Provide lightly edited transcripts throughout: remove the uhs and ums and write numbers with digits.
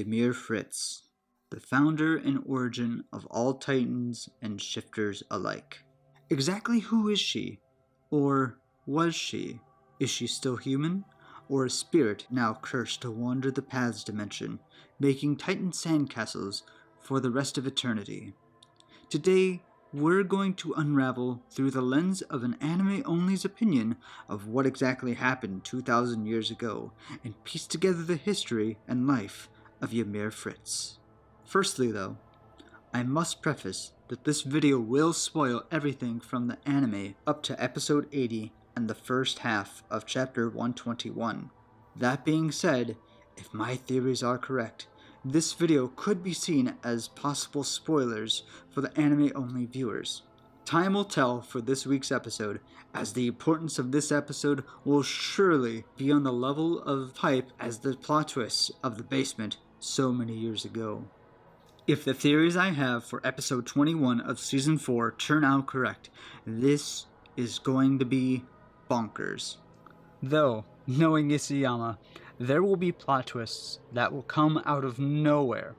Ymir Fritz, the founder and origin of all Titans and Shifters alike. Exactly who is she? Or was she? Is she still human? Or a spirit now cursed to wander the Paths dimension, making Titan sandcastles for the rest of eternity? Today, we're going to unravel through the lens of an anime-only's opinion of what exactly happened 2,000 years ago, and piece together the history and life of Ymir Fritz. Firstly though, I must preface that this video will spoil everything from the anime up to episode 80 and the first half of chapter 121. That being said, if my theories are correct, this video could be seen as possible spoilers for the anime-only viewers. Time will tell for this week's episode, as the importance of this episode will surely be on the level of hype as the plot twists of the basement so many years ago. If the theories I have for episode 21 of season 4 turn out correct, this is going to be bonkers. Though, knowing Isayama, there will be plot twists that will come out of nowhere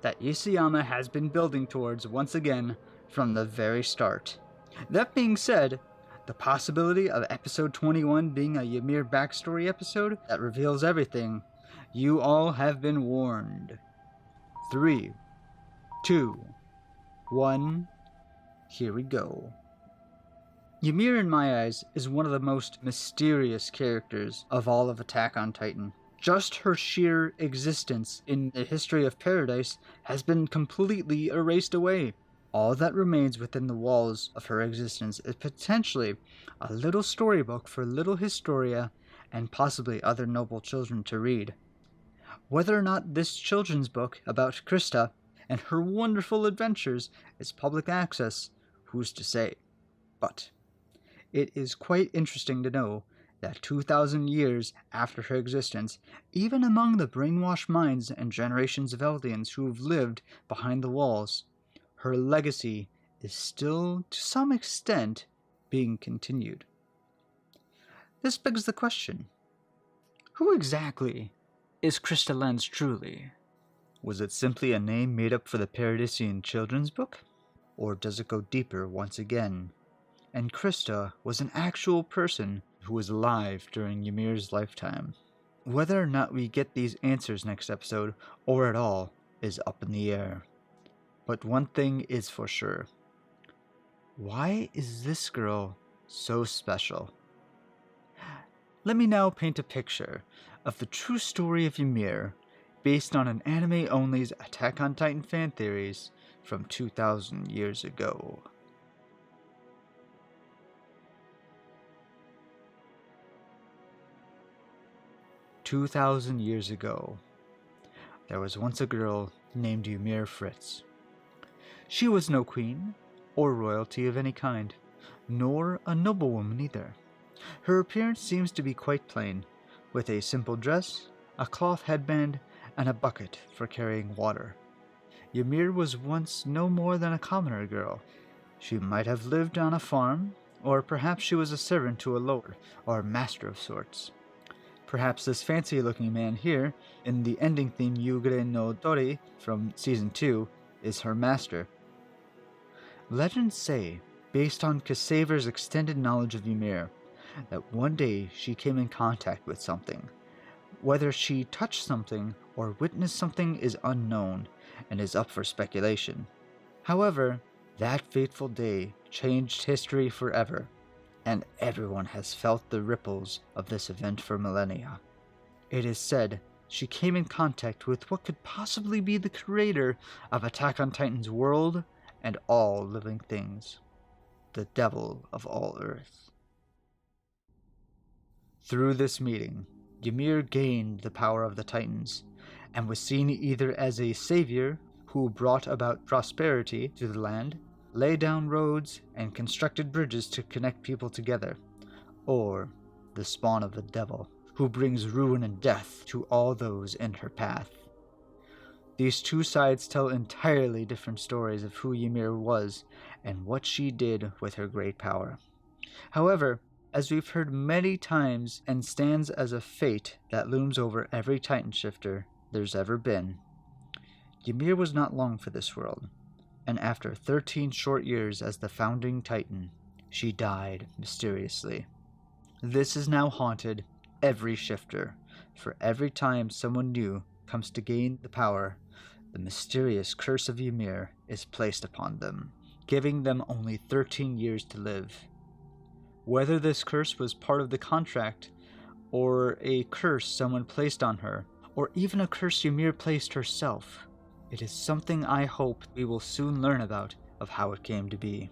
that Isayama has been building towards once again from the very start. That being said, the possibility of episode 21 being a Ymir backstory episode that reveals everything, you all have been warned. 3, 2, 1, here we go. Ymir, in my eyes, is one of the most mysterious characters of all of Attack on Titan. Just her sheer existence in the history of Paradise has been completely erased away. All that remains within the walls of her existence is potentially a little storybook for little Historia and possibly other noble children to read. Whether or not this children's book about Krista and her wonderful adventures is public access, who's to say? But it is quite interesting to know that 2,000 years after her existence, even among the brainwashed minds and generations of Eldians who have lived behind the walls, her legacy is still, to some extent, being continued. This begs the question, who exactly is Krista Lenz truly? Was it simply a name made up for the Paradisian children's book? Or does it go deeper once again? And Krista was an actual person who was alive during Ymir's lifetime. Whether or not we get these answers next episode, or at all, is up in the air. But one thing is for sure. Why is this girl so special? Let me now paint a picture of the true story of Ymir, based on an anime-only's Attack on Titan fan theories from 2,000 years ago. 2,000 years ago, there was once a girl named Ymir Fritz. She was no queen, or royalty of any kind, nor a noblewoman either. Her appearance seems to be quite plain, with a simple dress, a cloth headband, and a bucket for carrying water. Ymir was once no more than a commoner girl. She might have lived on a farm, or perhaps she was a servant to a lord, or master of sorts. Perhaps this fancy-looking man here, in the ending theme Yuugure no Tori from Season 2, is her master. Legends say, based on Kasaver's extended knowledge of Ymir, that one day she came in contact with something. Whether she touched something or witnessed something is unknown, and is up for speculation. However, that fateful day changed history forever, and everyone has felt the ripples of this event for millennia. It is said she came in contact with what could possibly be the creator of Attack on Titan's world and all living things, the devil of all Earth. Through this meeting, Ymir gained the power of the Titans, and was seen either as a savior who brought about prosperity to the land, laid down roads, and constructed bridges to connect people together, or the spawn of the devil, who brings ruin and death to all those in her path. These two sides tell entirely different stories of who Ymir was and what she did with her great power. However, as we've heard many times, and stands as a fate that looms over every Titan shifter there's ever been, Ymir was not long for this world, and after 13 short years as the founding Titan, she died mysteriously. This has now haunted every shifter, for every time someone new comes to gain the power, the mysterious curse of Ymir is placed upon them, giving them only 13 years to live. Whether this curse was part of the contract, or a curse someone placed on her, or even a curse Ymir placed herself, it is something I hope we will soon learn about of how it came to be.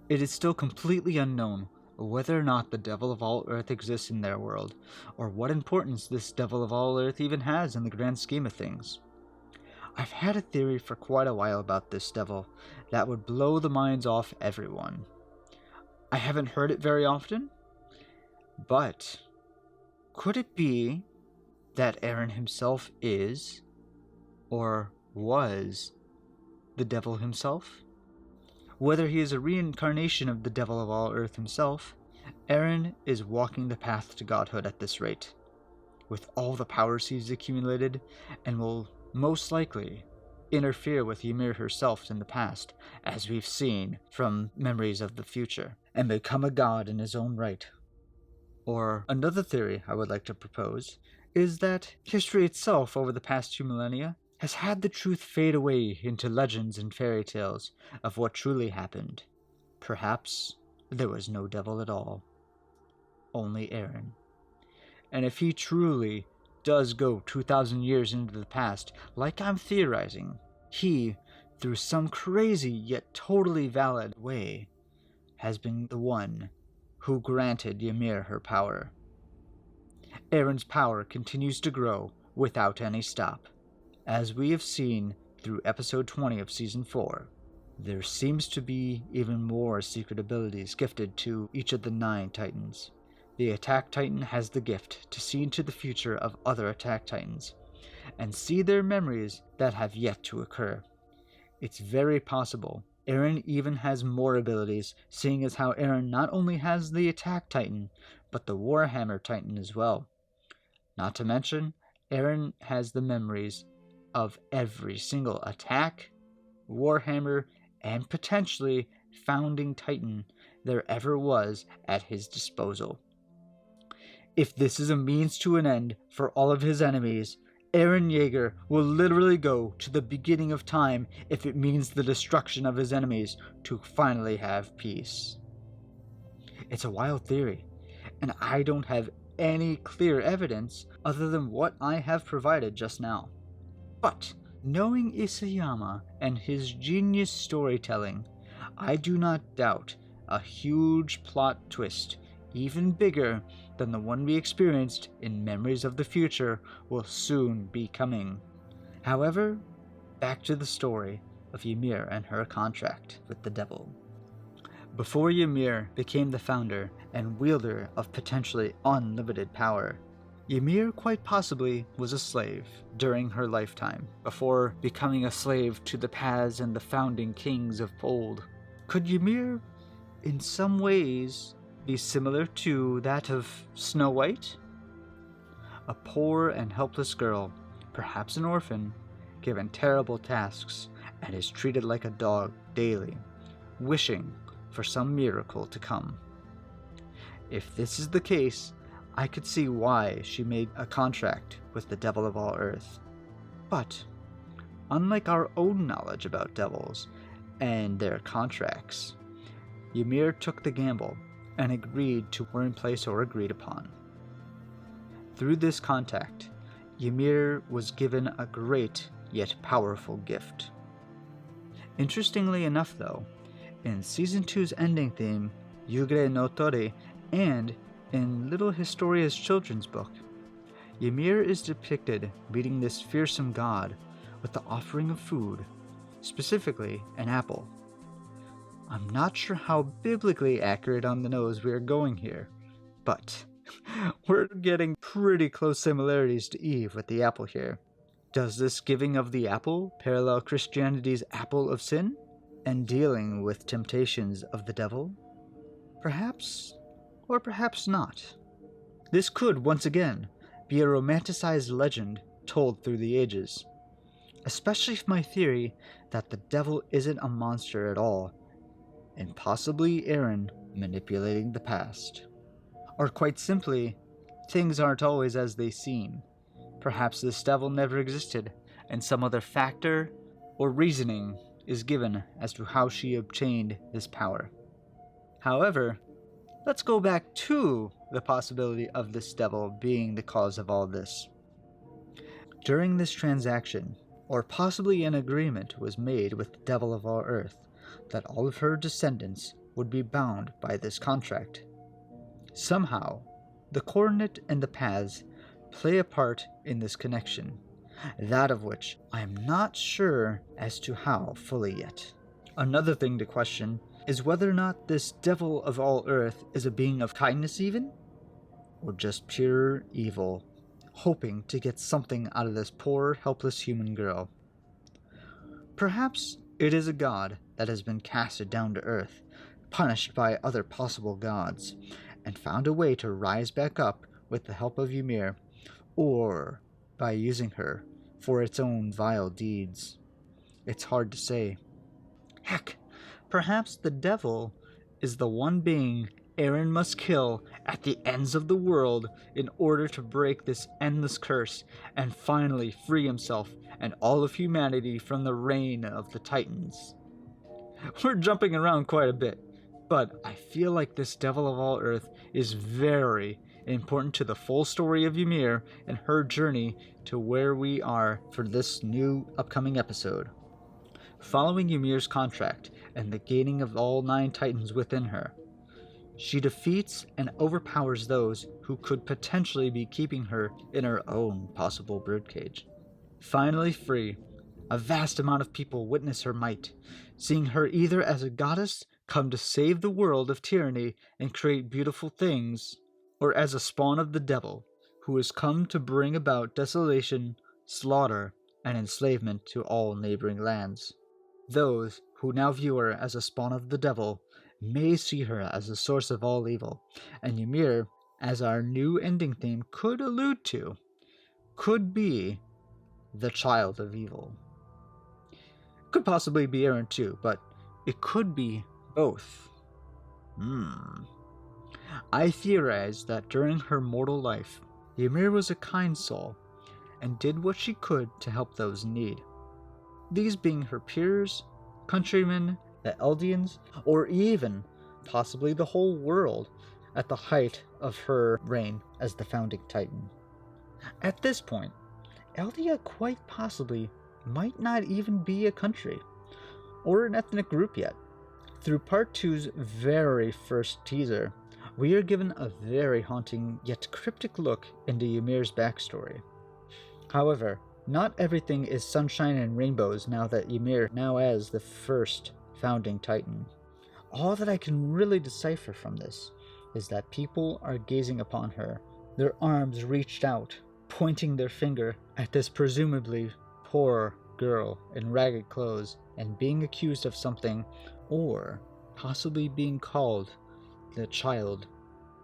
It is still completely unknown whether or not the Devil of All Earth exists in their world, or what importance this Devil of All Earth even has in the grand scheme of things. I've had a theory for quite a while about this devil that would blow the minds off everyone. I haven't heard it very often, but could it be that Eren himself is, or was, the devil himself? Whether he is a reincarnation of the Devil of All Earth himself, Eren is walking the path to godhood at this rate, with all the powers he's accumulated, and will most likely interfere with Ymir herself in the past, as we've seen from memories of the future, and become a god in his own right. Or another theory I would like to propose is that history itself over the past 2 millennia has had the truth fade away into legends and fairy tales of what truly happened. Perhaps there was no devil at all, only Eren. And if he truly does go 2,000 years into the past, like I'm theorizing, he, through some crazy yet totally valid way, has been the one who granted Ymir her power. Eren's power continues to grow without any stop. As we have seen through episode 20 of season 4, there seems to be even more secret abilities gifted to each of the 9 Titans. The Attack Titan has the gift to see into the future of other Attack Titans, and see their memories that have yet to occur. It's very possible Eren even has more abilities, seeing as how Eren not only has the Attack Titan, but the Warhammer Titan as well. Not to mention, Eren has the memories of every single attack, Warhammer, and potentially founding Titan there ever was at his disposal. If this is a means to an end for all of his enemies, Eren Yeager will literally go to the beginning of time if it means the destruction of his enemies to finally have peace. It's a wild theory, and I don't have any clear evidence other than what I have provided just now. But, knowing Isayama and his genius storytelling, I do not doubt a huge plot twist, even bigger than the one we experienced in Memories of the Future, will soon be coming. However, back to the story of Ymir and her contract with the devil. Before Ymir became the founder and wielder of potentially unlimited power, Ymir quite possibly was a slave during her lifetime, before becoming a slave to the Paz and the founding kings of old. Could Ymir, in some ways, be similar to that of Snow White? A poor and helpless girl, perhaps an orphan, given terrible tasks, and is treated like a dog daily, wishing for some miracle to come. If this is the case, I could see why she made a contract with the Devil of All Earth. But, unlike our own knowledge about devils and their contracts, Ymir took the gamble and agreed to what were in place or agreed upon. Through this contact, Ymir was given a great yet powerful gift. Interestingly enough though, in Season 2's ending theme, Yuugure no Tori, and in Little Historia's children's book, Ymir is depicted meeting this fearsome god with the offering of food, specifically an apple. I'm not sure how biblically accurate on the nose we are going here, but we're getting pretty close similarities to Eve with the apple here. Does this giving of the apple parallel Christianity's apple of sin and dealing with temptations of the devil? Perhaps, or perhaps not. This could, once again, be a romanticized legend told through the ages. especially if my theory that the devil isn't a monster at all, and possibly Eren manipulating the past. Or quite simply, things aren't always as they seem. Perhaps this devil never existed, and some other factor or reasoning is given as to how she obtained this power. However, let's go back to the possibility of this devil being the cause of all this. During this transaction, or possibly an agreement was made with the devil of all earth that all of her descendants would be bound by this contract. Somehow, the coordinate and the paths play a part in this connection, that of which I am not sure as to how fully yet. Another thing to question is whether or not this devil of all earth is a being of kindness even, or just pure evil, hoping to get something out of this poor, helpless human girl. Perhaps it is a god that has been casted down to earth, punished by other possible gods, and found a way to rise back up with the help of Ymir, or by using her for its own vile deeds. It's hard to say. Heck, perhaps the devil is the one being Eren must kill at the ends of the world in order to break this endless curse and finally free himself and all of humanity from the reign of the Titans. We're jumping around quite a bit, but I feel like this devil of all earth is very important to the full story of Ymir and her journey to where we are for this new upcoming episode. Following Ymir's contract and the gaining of all 9 Titans within her, she defeats and overpowers those who could potentially be keeping her in her own possible birdcage. Finally free, a vast amount of people witness her might, seeing her either as a goddess come to save the world of tyranny and create beautiful things, or as a spawn of the devil, who has come to bring about desolation, slaughter, and enslavement to all neighboring lands. Those who now view her as a spawn of the devil may see her as the source of all evil, and Ymir, as our new ending theme could allude to, could be the child of evil. Could possibly be Eren too, but it could be both. I theorize that during her mortal life, Ymir was a kind soul and did what she could to help those in need. These being her peers, countrymen, the Eldians, or even possibly the whole world at the height of her reign as the founding Titan. At this point, Eldia quite possibly might not even be a country or an ethnic group yet. Through Part 2's very first teaser, we are given a very haunting yet cryptic look into Ymir's backstory. However, not everything is sunshine and rainbows now that Ymir now as the first founding Titan. All that I can really decipher from this is that people are gazing upon her, their arms reached out, pointing their finger at this presumably poor girl in ragged clothes and being accused of something, or possibly being called the child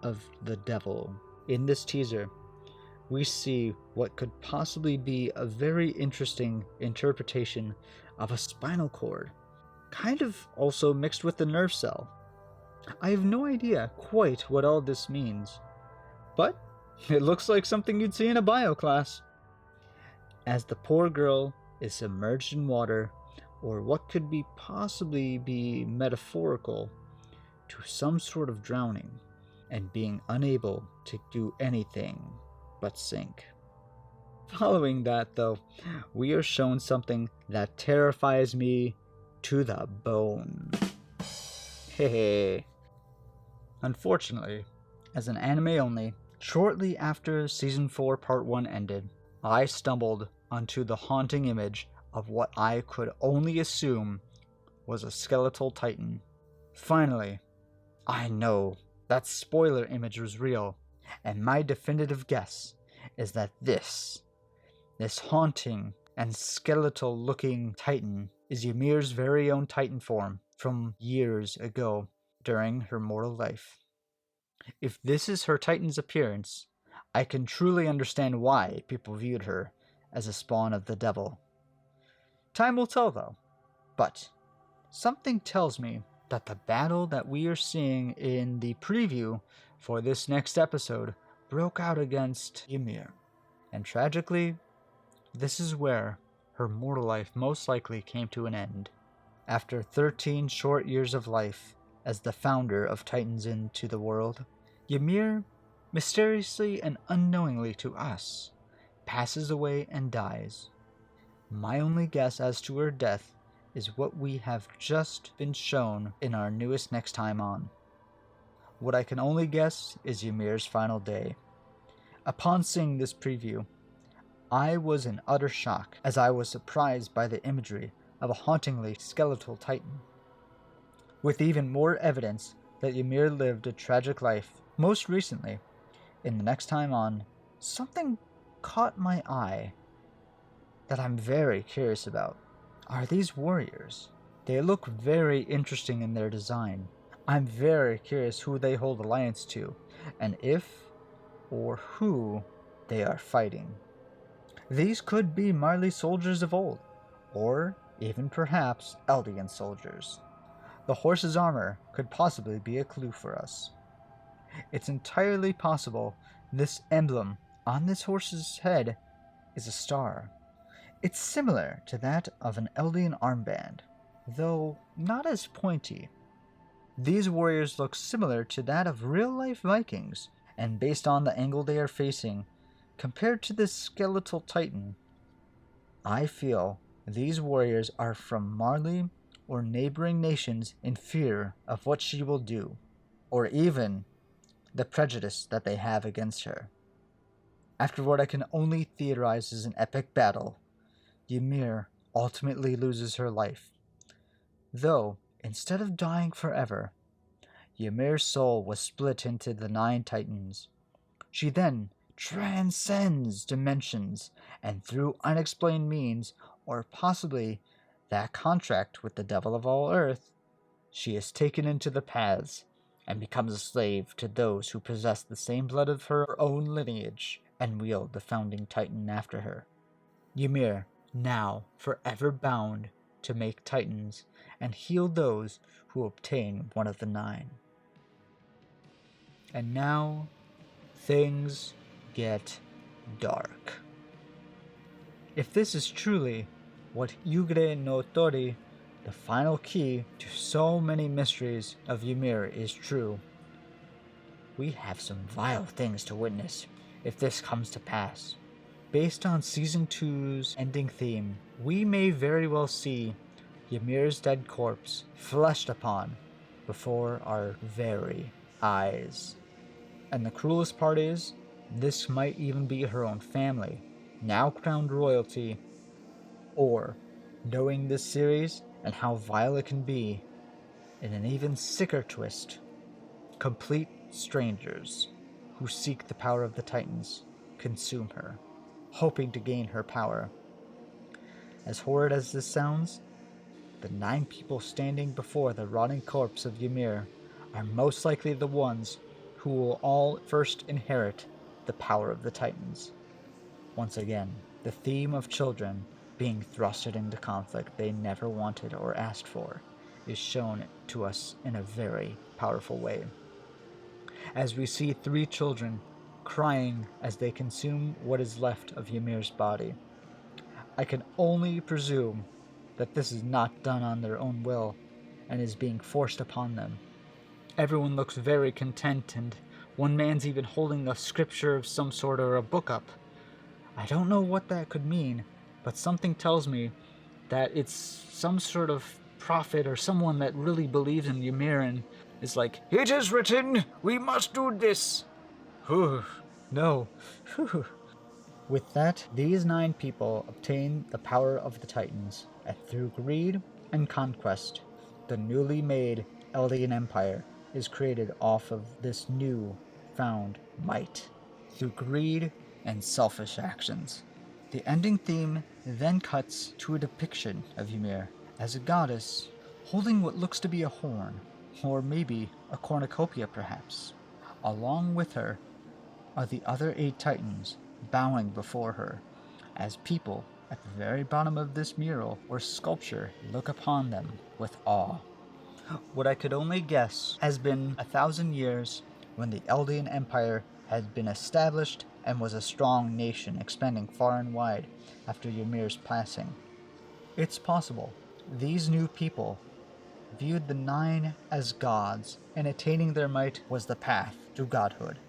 of the devil. In this teaser, we see what could possibly be a very interesting interpretation of a spinal cord, kind of also mixed with the nerve cell. I have no idea quite what all this means, but it looks like something you'd see in a bio class. As the poor girl is submerged in water, or what could be possibly be metaphorical to some sort of drowning, and being unable to do anything but sink. Following that, though, we are shown something that terrifies me to the bone. Hehe. Unfortunately, as an anime only, shortly after Season 4 Part 1 ended, I stumbled onto the haunting image of what I could only assume was a skeletal titan. Finally, I know that spoiler image was real, and my definitive guess is that this haunting and skeletal looking titan is Ymir's very own titan form from years ago during her mortal life. If this is her titan's appearance, I can truly understand why people viewed her as a spawn of the devil. Time will tell, though. But something tells me that the battle that we are seeing in the preview for this next episode broke out against Ymir. And tragically, this is where her mortal life most likely came to an end. After 13 short years of life as the founder of Titans into the world, Ymir, mysteriously and unknowingly to us, passes away and dies. My only guess as to her death is what we have just been shown in our newest Next Time On. What I can only guess is Ymir's final day. Upon seeing this preview, I was in utter shock as I was surprised by the imagery of a hauntingly skeletal titan. With even more evidence that Ymir lived a tragic life, most recently, in the Next Time On, something caught my eye that I'm very curious about. Are these warriors? They look very interesting in their design. I'm very curious who they hold alliance to, and if or who they are fighting. These could be Marley soldiers of old, or even perhaps Eldian soldiers. The horse's armor could possibly be a clue for us. It's entirely possible this emblem on this horse's head is a star. It's similar to that of an Eldian armband, though not as pointy. These warriors look similar to that of real-life Vikings, and based on the angle they are facing, compared to this skeletal titan, I feel these warriors are from Marley or neighboring nations in fear of what she will do, or even the prejudice that they have against her. After what I can only theorize is an epic battle, Ymir ultimately loses her life. Though, instead of dying forever, Ymir's soul was split into the 9 titans. She then transcends dimensions, and through unexplained means, or possibly that contract with the devil of all earth, she is taken into the paths and becomes a slave to those who possess the same blood of her own lineage and wield the founding titan after her. Ymir, now forever bound to make titans and heal those who obtain one of the 9. And now, things get dark. If this is truly what Yuugure no Tori, the final key to so many mysteries of Ymir, is true, we have some vile things to witness if this comes to pass. Based on Season 2's ending theme, we may very well see Ymir's dead corpse fleshed upon before our very eyes. And the cruelest part is, this might even be her own family, now crowned royalty, or, knowing this series and how vile it can be, in an even sicker twist, complete strangers who seek the power of the Titans consume her, hoping to gain her power. As horrid as this sounds, the 9 people standing before the rotting corpse of Ymir are most likely the ones who will all first inherit the power of the Titans. Once again, the theme of children being thrusted into conflict they never wanted or asked for is shown to us in a very powerful way. As we see 3 children crying as they consume what is left of Ymir's body, I can only presume that this is not done on their own will and is being forced upon them. Everyone looks very content, and one man's even holding a scripture of some sort or a book up. I don't know what that could mean, but something tells me that it's some sort of prophet or someone that really believes in Ymir and is like, "It is written, we must do this." No. With that, these 9 people obtain the power of the Titans, and through greed and conquest, the newly made Eldian Empire is created off of this new found might, through greed and selfish actions. The ending theme then cuts to a depiction of Ymir as a goddess holding what looks to be a horn, or maybe a cornucopia perhaps. Along with her are the other 8 titans bowing before her as people at the very bottom of this mural or sculpture look upon them with awe. What I could only guess has been 1,000 years when the Eldian Empire had been established and was a strong nation expanding far and wide after Ymir's passing. It's possible these new people viewed the Nine as gods, and attaining their might was the path to godhood.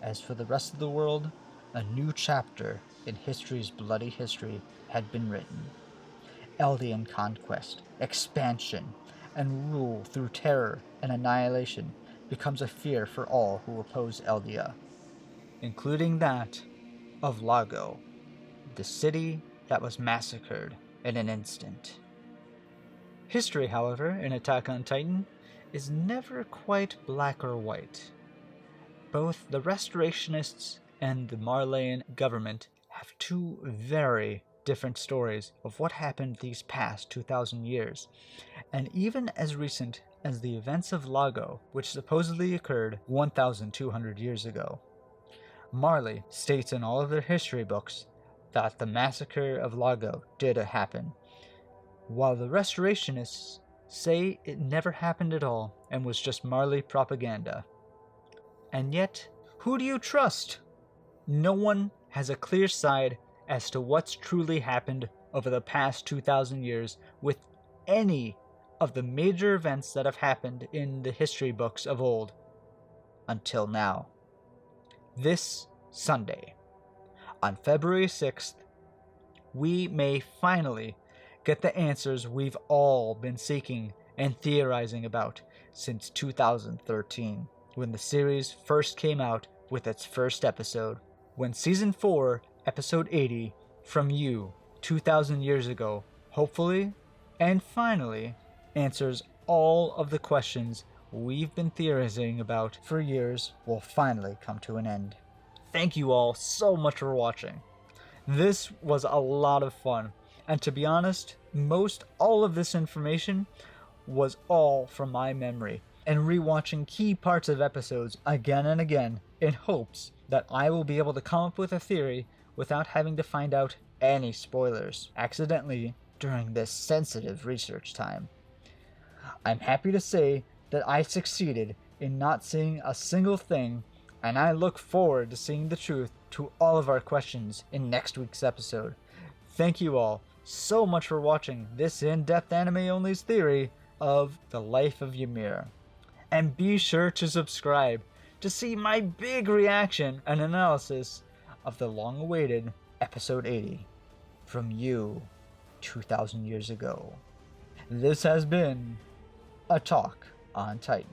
As for the rest of the world, a new chapter in history's bloody history had been written. Eldian conquest, expansion, and rule through terror and annihilation becomes a fear for all who oppose Eldia, including that of Lago, the city that was massacred in an instant. History, however, in Attack on Titan is never quite black or white. Both the Restorationists and the Marleyan government have two very different stories of what happened these past 2,000 years, and even as recent as the events of Lago, which supposedly occurred 1,200 years ago. Marley states in all of their history books that the massacre of Lago did happen, while the Restorationists say it never happened at all and was just Marley propaganda. And yet, who do you trust? No one has a clear side as to what's truly happened over the past 2,000 years with any of the major events that have happened in the history books of old until now. This Sunday, on February 6th, we may finally get the answers we've all been seeking and theorizing about since 2013, when the series first came out with its first episode, when Season 4, Episode 80, From You, 2,000 years ago, hopefully, and finally, answers all of the questions we've been theorizing about for years will finally come to an end. Thank you all so much for watching. This was a lot of fun, and to be honest, most all of this information was all from my memory, and rewatching key parts of episodes again and again in hopes that I will be able to come up with a theory without having to find out any spoilers accidentally during this sensitive research time. I'm happy to say that I succeeded in not seeing a single thing, and I look forward to seeing the truth to all of our questions in next week's episode. Thank you all so much for watching this in-depth anime-only's theory of the life of Ymir. And be sure to subscribe to see my big reaction and analysis of the long-awaited Episode 80, From You, 2,000 years ago. This has been A Talk on Titan.